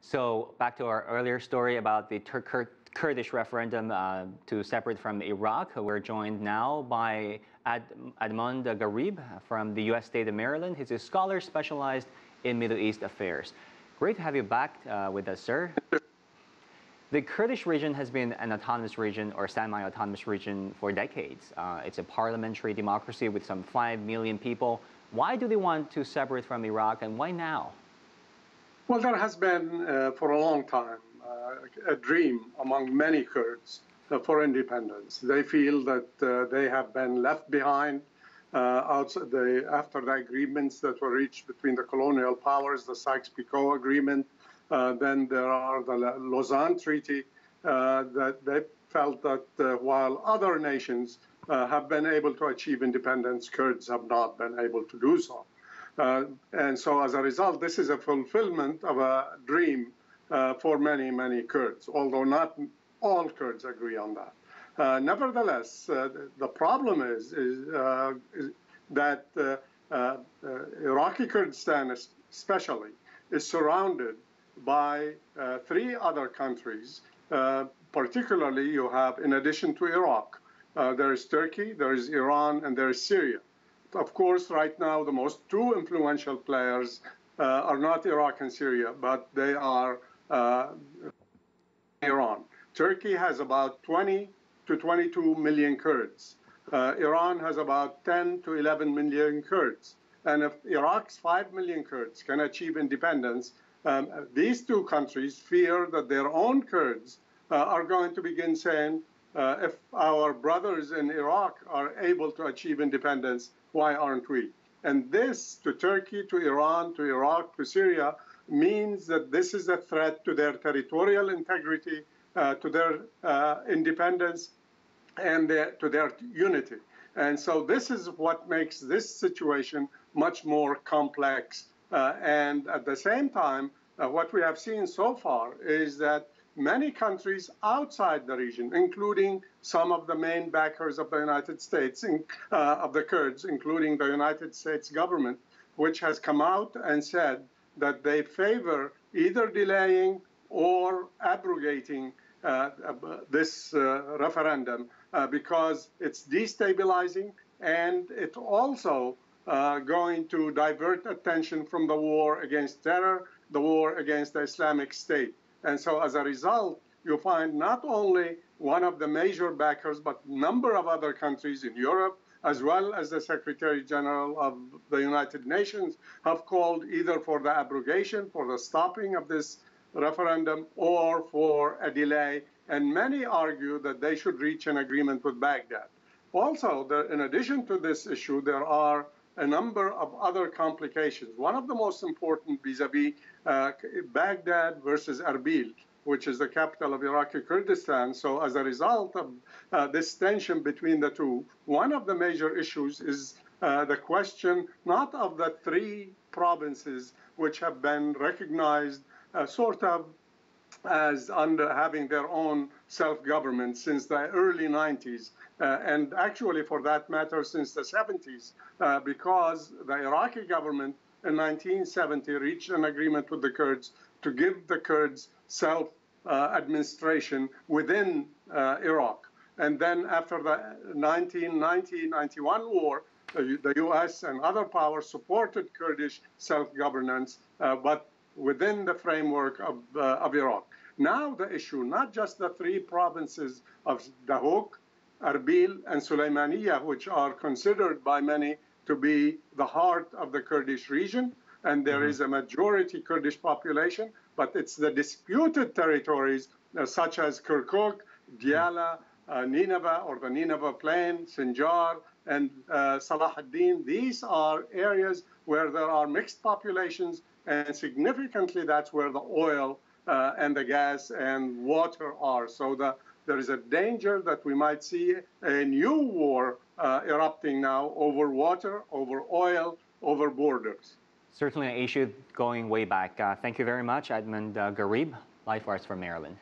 So back to our earlier story about the Kurdish referendum to separate from Iraq. We're joined now by Edmund Ghareeb from the U.S. state of Maryland. He's a scholar specialized in Middle East affairs. Great to have you back with us, sir. The Kurdish region has been an autonomous region or semi-autonomous region for decades. It's a parliamentary democracy with some 5 million people. Why do they want to separate from Iraq, and why now? Well, there has been for a long time a dream among many Kurds for independence. They feel that they have been left behind after the agreements that were reached between the colonial powers, the Sykes-Picot Agreement. Then there are the Lausanne Treaty, that they felt that while other nations have been able to achieve independence, Kurds have not been able to do so. And so as a result, this is a fulfillment of a dream for many, many Kurds, although not all Kurds agree on that. Nevertheless, the problem is that Iraqi Kurdistan especially is surrounded by 3 other countries. Particularly, you have, in addition to Iraq, there is Turkey, there is Iran, and there is Syria. Of course, right now, the most 2 influential players are not Iraq and Syria, but they are Iran. Turkey has about 20 to 22 million Kurds. Iran has about 10 to 11 million Kurds. And if Iraq's 5 million Kurds can achieve independence, these 2 countries fear that their own Kurds are going to begin saying, if our brothers in Iraq are able to achieve independence, why aren't we? And this, to Turkey, to Iran, to Iraq, to Syria, means that this is a threat to their territorial integrity, to their independence, and to their unity. And so this is what makes this situation much more complex. And at the same time, what we have seen so far is that many countries outside the region, including some of the main backers of the United States, of the Kurds, including the United States government, which has come out and said that they favor either delaying or abrogating this referendum because it's destabilizing and it's also going to divert attention from the war against terror, the war against the Islamic State. And so as a result, you find not only one of the major backers, but a number of other countries in Europe, as well as the Secretary General of the United Nations, have called either for the abrogation, for the stopping of this referendum, or for a delay. And many argue that they should reach an agreement with Baghdad. Also, in addition to this issue, there are a number of other complications. One of the most important vis-a-vis Baghdad versus Erbil, which is the capital of Iraqi Kurdistan. So as a result of this tension between the 2, one of the major issues is the question not of the 3 provinces which have been recognized sort of as having their own self-government since the early 90s, and actually, for that matter, since the 70s, because the Iraqi government in 1970 reached an agreement with the Kurds to give the Kurds self-administration within Iraq. And then after the 1990-91 war, the U.S. and other powers supported Kurdish self-governance, but within the framework of Iraq. Now the issue, not just the 3 provinces of Dahuk, Erbil, and Sulaymaniyah, which are considered by many to be the heart of the Kurdish region, and there is a majority Kurdish population, but it's the disputed territories such as Kirkuk, Diyala, Nineveh, or the Nineveh Plain, Sinjar, and Salah ad-Din. These are areas where there are mixed populations, and significantly that's where the oil and the gas and water are. So there is a danger that we might see a new war erupting now over water, over oil, over borders. Certainly an issue going way back. Thank you very much, Edmund Ghareeb, live for us from Maryland.